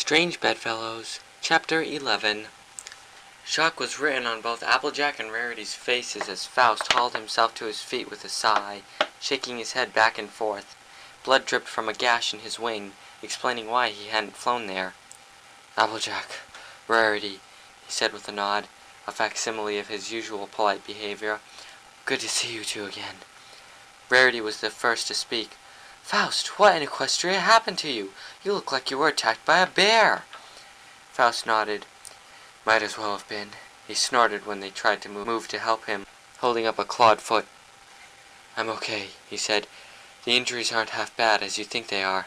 Strange Bedfellows, Chapter 11. Shock was written on both Applejack and Rarity's faces as Faust hauled himself to his feet with a sigh, shaking his head back and forth. Blood dripped from a gash in his wing, explaining why he hadn't flown there. "Applejack, Rarity," he said with a nod, a facsimile of his usual polite behavior. "Good to see you two again." Rarity was the first to speak. "Faust, what in Equestria happened to you? You look like you were attacked by a bear." Faust nodded. "Might as well have been." He snorted when they tried to move to help him, holding up a clawed foot. "I'm okay," he said. "The injuries aren't half bad as you think they are.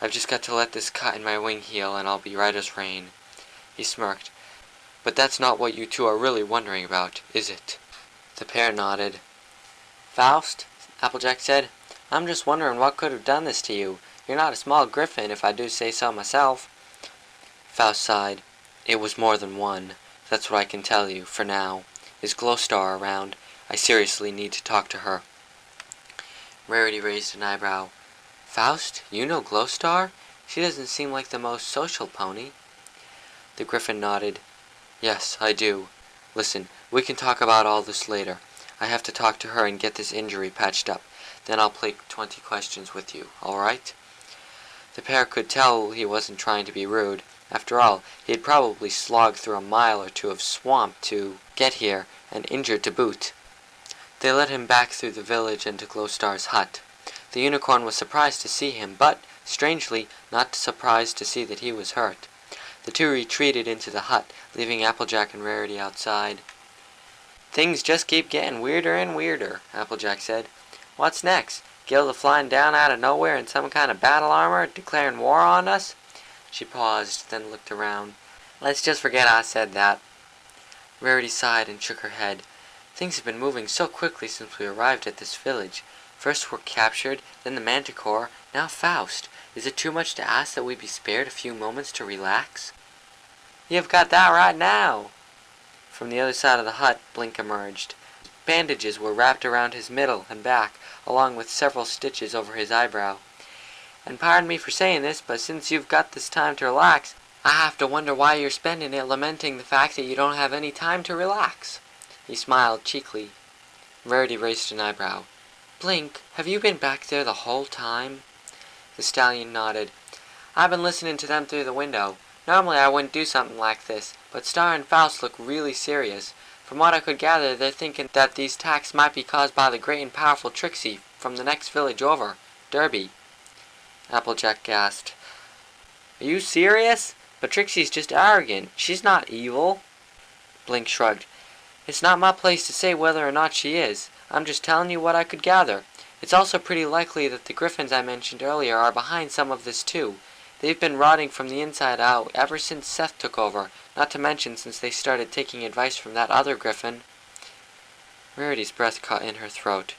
I've just got to let this cut in my wing heal and I'll be right as rain." He smirked. "But that's not what you two are really wondering about, is it?" The pair nodded. "Faust," Applejack said, "I'm just wondering what could have done this to you. You're not a small griffin, if I do say so myself." Faust sighed. "It was more than one. That's what I can tell you, for now. Is Glowstar around? I seriously need to talk to her." Rarity raised an eyebrow. "Faust, you know Glowstar? She doesn't seem like the most social pony." The griffin nodded. "Yes, I do. Listen, we can talk about all this later. I have to talk to her and get this injury patched up. Then I'll play 20 questions with you, all right?" The pair could tell he wasn't trying to be rude. After all, he had probably slogged through a mile or two of swamp to get here, and injured to boot. They led him back through the village and to Glowstar's hut. The unicorn was surprised to see him, but, strangely, not surprised to see that he was hurt. The two retreated into the hut, leaving Applejack and Rarity outside. "Things just keep getting weirder and weirder," Applejack said. "What's next? Gilda flying down out of nowhere in some kind of battle armor, declaring war on us?" She paused, then looked around. "Let's just forget I said that." Rarity sighed and shook her head. "Things have been moving so quickly since we arrived at this village. First we're captured, then the Manticore, now Faust. Is it too much to ask that we be spared a few moments to relax?" "You've got that right now." From the other side of the hut, Blink emerged. Bandages were wrapped around his middle and back, along with several stitches over his eyebrow. "And pardon me for saying this, but since you've got this time to relax, I have to wonder why you're spending it lamenting the fact that you don't have any time to relax." He smiled cheekily. Rarity raised an eyebrow. "Blink, have you been back there the whole time?" The stallion nodded. "I've been listening to them through the window. Normally I wouldn't do something like this, but Star and Faust look really serious. From what I could gather, they're thinking that these attacks might be caused by the great and powerful Trixie from the next village over, Derby." Applejack gasped. "Are you serious? But Trixie's just arrogant. She's not evil." Blink shrugged. "It's not my place to say whether or not she is. I'm just telling you what I could gather. It's also pretty likely that the griffins I mentioned earlier are behind some of this too. They've been rotting from the inside out ever since Seth took over, not to mention since they started taking advice from that other griffin." Rarity's breath caught in her throat.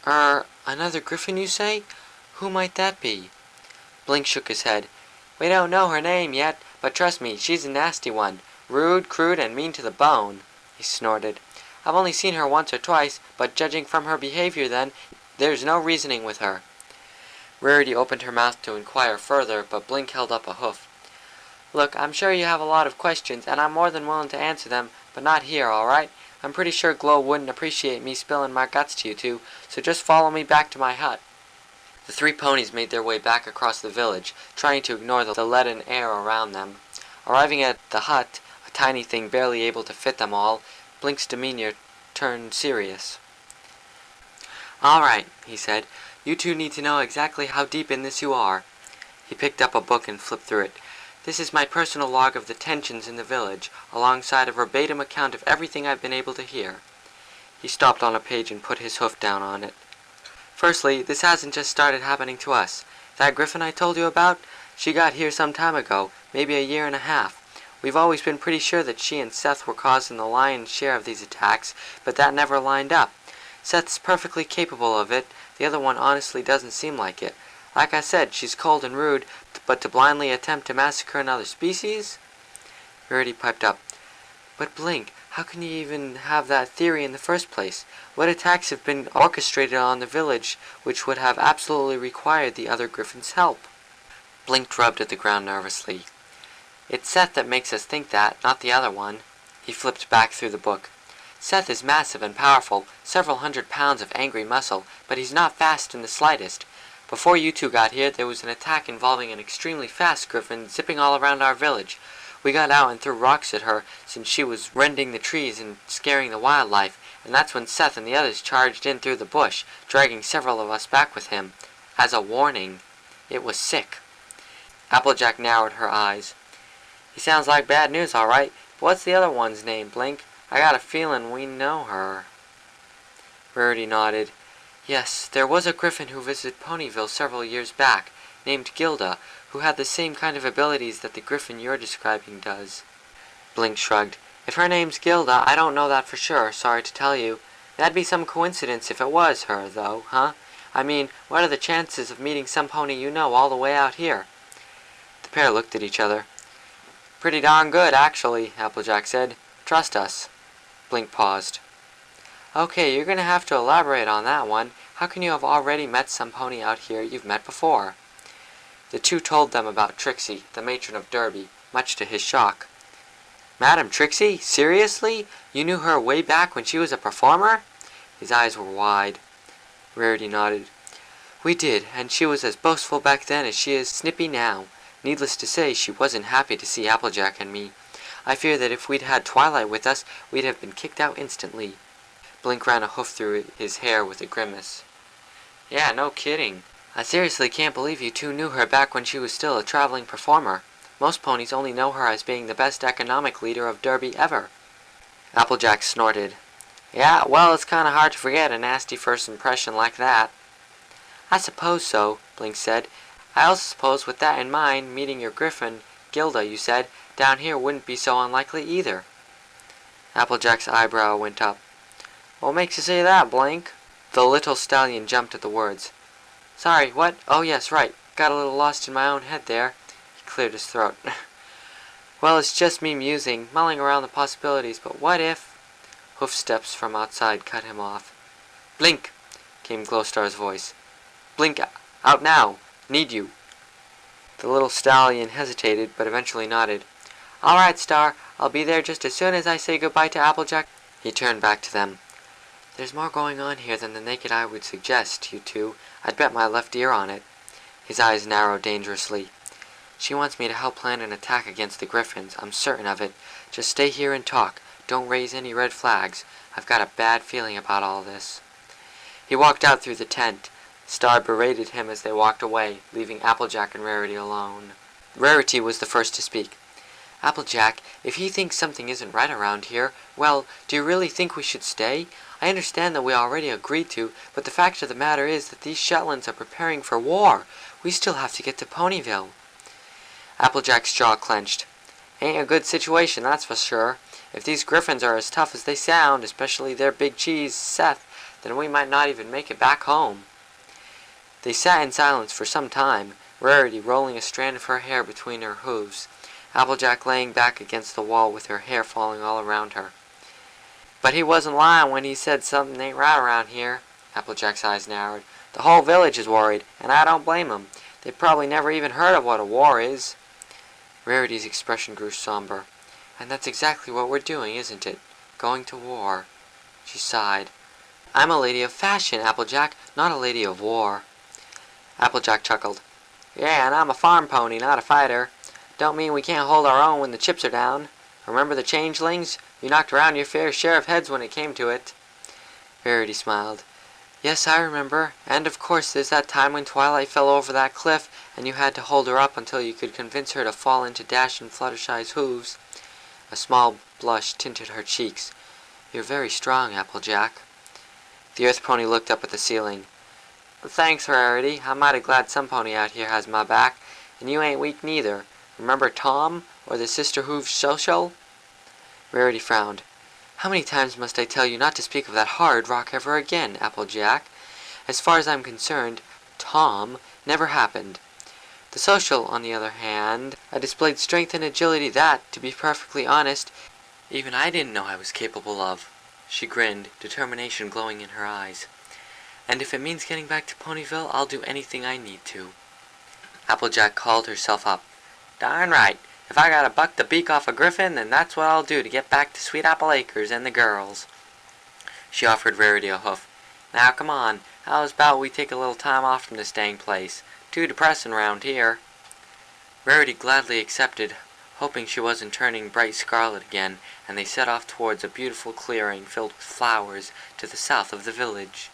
Another griffin, you say? Who might that be?" Blink shook his head. "We don't know her name yet, but trust me, she's a nasty one. Rude, crude, and mean to the bone." He snorted. "I've only seen her once or twice, but judging from her behavior then, there's no reasoning with her." Rarity opened her mouth to inquire further, but Blink held up a hoof. "Look, I'm sure you have a lot of questions, and I'm more than willing to answer them, but not here, all right? I'm pretty sure Glow wouldn't appreciate me spilling my guts to you two, so just follow me back to my hut." The three ponies made their way back across the village, trying to ignore the leaden air around them. Arriving at the hut, a tiny thing barely able to fit them all, Blink's demeanor turned serious. "All right," he said. "You two need to know exactly how deep in this you are." He picked up a book and flipped through it. "This is my personal log of the tensions in the village, alongside a verbatim account of everything I've been able to hear." He stopped on a page and put his hoof down on it. "Firstly, this hasn't just started happening to us. That griffin I told you about, she got here some time ago, maybe a year and a half. We've always been pretty sure that she and Seth were causing the lion's share of these attacks, but that never lined up. Seth's perfectly capable of it. The other one honestly doesn't seem like it. Like I said, she's cold and rude, but to blindly attempt to massacre another species?" Rarity piped up. "But Blink, how can you even have that theory in the first place? What attacks have been orchestrated on the village which would have absolutely required the other griffin's help?" Blink rubbed at the ground nervously. It's Seth that makes us think that, not the other one. He flipped back through the book. Seth is massive and powerful, several 100 pounds of angry muscle, but he's not fast in the slightest. Before you two got here, there was an attack involving an extremely fast griffin zipping all around our village. We got out and threw rocks at her since she was rending the trees and scaring the wildlife, and that's when Seth and the others charged in through the bush, dragging several of us back with him. As a warning. It was sick. Applejack narrowed her eyes. He sounds like bad news, all right. But what's the other one's name, Blink? I got a feeling we know her. Rarity nodded. Yes, there was a griffin who visited Ponyville several years back, named Gilda, who had the same kind of abilities that the griffin you're describing does. Blink shrugged. If her name's Gilda, I don't know that for sure, sorry to tell you. That'd be some coincidence if it was her, though, huh? I mean, what are the chances of meeting some pony you know all the way out here? The pair looked at each other. Pretty darn good, actually, Applejack said. Trust us. Blink paused. Okay, you're going to have to elaborate on that one. How can you have already met some pony out here you've met before? The two told them about Trixie, the matron of Derby, much to his shock. Madam Trixie? Seriously? You knew her way back when she was a performer? His eyes were wide. Rarity nodded. We did, and she was as boastful back then as she is snippy now. Needless to say, she wasn't happy to see Applejack and me. I fear that if we'd had Twilight with us, we'd have been kicked out instantly. Blink ran a hoof through his hair with a grimace. Yeah, no kidding. I seriously can't believe you two knew her back when she was still a traveling performer. Most ponies only know her as being the best economic leader of Derby ever. Applejack snorted. Yeah, well, it's kind of hard to forget a nasty first impression like that. I suppose so, Blink said. I also suppose with that in mind, meeting your griffin, Gilda, you said, down here wouldn't be so unlikely either. Applejack's eyebrow went up. What makes you say that, Blink? The little stallion jumped at the words. Sorry, what? Oh, yes, right. Got a little lost in my own head there. He cleared his throat. Well, it's just me musing, mulling around the possibilities, but what if... Hoofsteps from outside cut him off. Blink, came Glowstar's voice. Blink, out now. Need you. The little stallion hesitated, but eventually nodded. All right, Star. I'll be there just as soon as I say goodbye to Applejack. He turned back to them. There's more going on here than the naked eye would suggest, you two. I'd bet my left ear on it. His eyes narrowed dangerously. She wants me to help plan an attack against the Griffins. I'm certain of it. Just stay here and talk. Don't raise any red flags. I've got a bad feeling about all this. He walked out through the tent. Star berated him as they walked away, leaving Applejack and Rarity alone. Rarity was the first to speak. Applejack, if he thinks something isn't right around here, well, do you really think we should stay? I understand that we already agreed to, but the fact of the matter is that these Shetlands are preparing for war. We still have to get to Ponyville. Applejack's jaw clenched. Ain't a good situation, that's for sure. If these Griffins are as tough as they sound, especially their big cheese, Seth, then we might not even make it back home. They sat in silence for some time, Rarity rolling a strand of her hair between her hooves, Applejack laying back against the wall with her hair falling all around her. But he wasn't lying when he said something ain't right around here. Applejack's eyes narrowed. The whole village is worried, and I don't blame them. They've probably never even heard of what a war is. Rarity's expression grew somber. And that's exactly what we're doing, isn't it? Going to war. She sighed. I'm a lady of fashion, Applejack, not a lady of war. Applejack chuckled. Yeah, and I'm a farm pony, not a fighter. Don't mean we can't hold our own when the chips are down. Remember the changelings? You knocked around your fair share of heads when it came to it. Rarity smiled. Yes, I remember. And of course there's that time when Twilight fell over that cliff, and you had to hold her up until you could convince her to fall into Dash and Fluttershy's hooves. A small blush tinted her cheeks. You're very strong, Applejack. The Earth Pony looked up at the ceiling. Thanks, Rarity. I'm mighty glad some pony out here has my back. And you ain't weak neither. Remember Tom? Or the Sister Hooves Social? Rarity frowned. How many times must I tell you not to speak of that horrid rock ever again, Applejack? As far as I'm concerned, Tom never happened. The Social, on the other hand, I displayed strength and agility that, to be perfectly honest, even I didn't know I was capable of. She grinned, determination glowing in her eyes. And if it means getting back to Ponyville, I'll do anything I need to. Applejack called herself up. Darn right. If I gotta buck the beak off a griffin, then that's what I'll do to get back to Sweet Apple Acres and the girls." She offered Rarity a hoof. "Now come on, how's about we take a little time off from this dang place? Too depressing round here." Rarity gladly accepted, hoping she wasn't turning bright scarlet again, and they set off towards a beautiful clearing filled with flowers to the south of the village.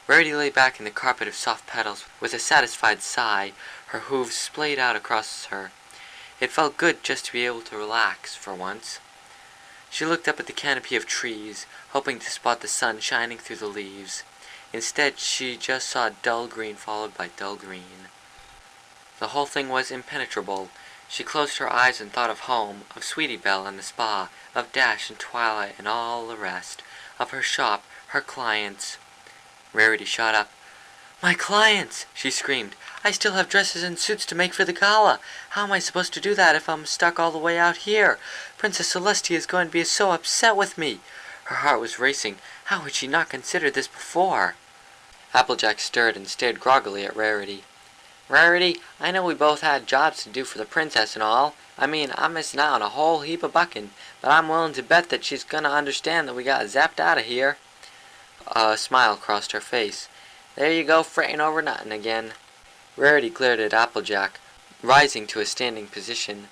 Rarity lay back in the carpet of soft petals with a satisfied sigh, her hooves splayed out across her. It felt good just to be able to relax for once. She looked up at the canopy of trees, hoping to spot the sun shining through the leaves. Instead, she just saw dull green followed by dull green. The whole thing was impenetrable. She closed her eyes and thought of home, of Sweetie Belle and the spa, of Dash and Twilight and all the rest, of her shop, her clients. Rarity shot up. "My clients!" she screamed. "I still have dresses and suits to make for the gala. How am I supposed to do that if I'm stuck all the way out here? Princess Celestia is going to be so upset with me." Her heart was racing. How had she not considered this before? Applejack stirred and stared groggily at Rarity. "Rarity, I know we both had jobs to do for the princess and all. I mean, I'm missing out on a whole heap of bucking, but I'm willing to bet that she's gonna understand that we got zapped out of here." A smile crossed her face. "There you go, fretting over nothing again." Rarity glared at Applejack, rising to a standing position.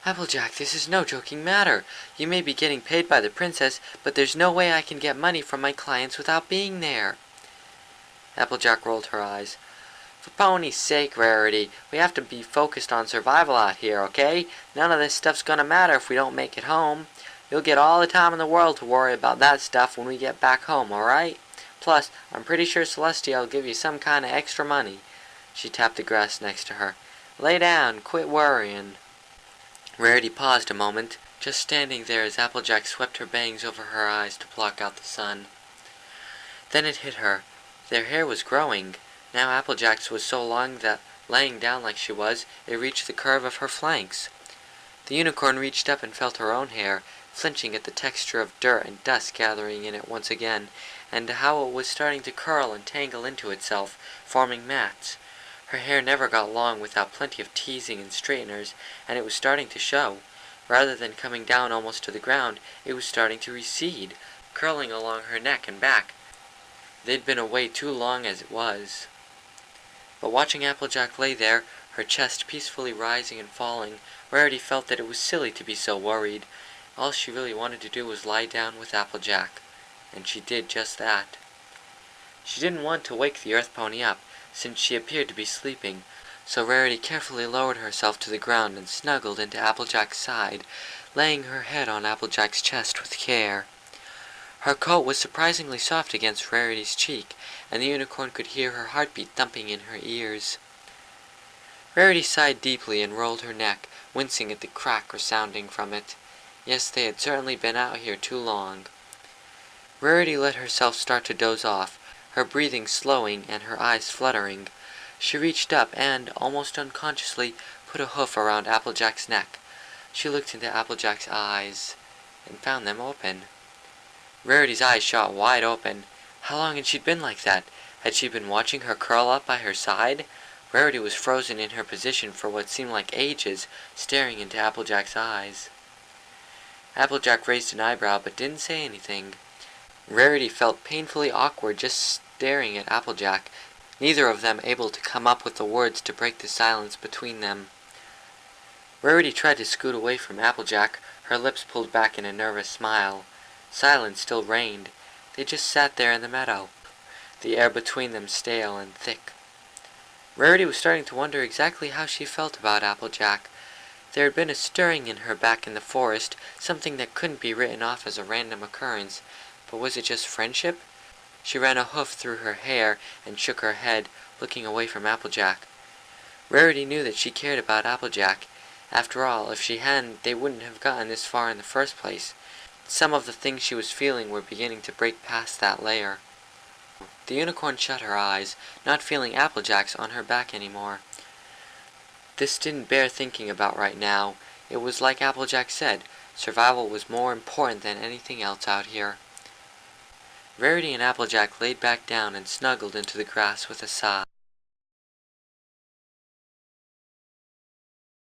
"Applejack, this is no joking matter. You may be getting paid by the princess, but there's no way I can get money from my clients without being there." Applejack rolled her eyes. "For pony's sake, Rarity, we have to be focused on survival out here, okay? None of this stuff's gonna matter if we don't make it home. You'll get all the time in the world to worry about that stuff when we get back home, alright? Plus, I'm pretty sure Celestia will give you some kind of extra money." She tapped the grass next to her. "Lay down, quit worrying." Rarity paused a moment, just standing there as Applejack swept her bangs over her eyes to block out the sun. Then it hit her. Their hair was growing. Now Applejack's was so long that, laying down like she was, it reached the curve of her flanks. The unicorn reached up and felt her own hair, flinching at the texture of dirt and dust gathering in it once again, and how it was starting to curl and tangle into itself, forming mats. Her hair never got long without plenty of teasing and straighteners, and it was starting to show. Rather than coming down almost to the ground, it was starting to recede, curling along her neck and back. They'd been away too long as it was. But watching Applejack lay there, her chest peacefully rising and falling, Rarity felt that it was silly to be so worried. All she really wanted to do was lie down with Applejack, and she did just that. She didn't want to wake the earth pony up, since she appeared to be sleeping, so Rarity carefully lowered herself to the ground and snuggled into Applejack's side, laying her head on Applejack's chest with care. Her coat was surprisingly soft against Rarity's cheek, and the unicorn could hear her heartbeat thumping in her ears. Rarity sighed deeply and rolled her neck, wincing at the crack resounding from it. Yes, they had certainly been out here too long. Rarity let herself start to doze off, her breathing slowing and her eyes fluttering. She reached up and, almost unconsciously, put a hoof around Applejack's neck. She looked into Applejack's eyes and found them open. Rarity's eyes shot wide open. How long had she been like that? Had she been watching her curl up by her side? Rarity was frozen in her position for what seemed like ages, staring into Applejack's eyes. Applejack raised an eyebrow but didn't say anything. Rarity felt painfully awkward just staring at Applejack, neither of them able to come up with the words to break the silence between them. Rarity tried to scoot away from Applejack, her lips pulled back in a nervous smile. Silence still reigned. They just sat there in the meadow, the air between them stale and thick. Rarity was starting to wonder exactly how she felt about Applejack. There had been a stirring in her back in the forest, something that couldn't be written off as a random occurrence. But was it just friendship? She ran a hoof through her hair and shook her head, looking away from Applejack. Rarity knew that she cared about Applejack. After all, if she hadn't, they wouldn't have gotten this far in the first place. Some of the things she was feeling were beginning to break past that layer. The unicorn shut her eyes, not feeling Applejack's on her back anymore. This didn't bear thinking about right now. It was like Applejack said, survival was more important than anything else out here. Rarity and Applejack laid back down and snuggled into the grass with a sigh.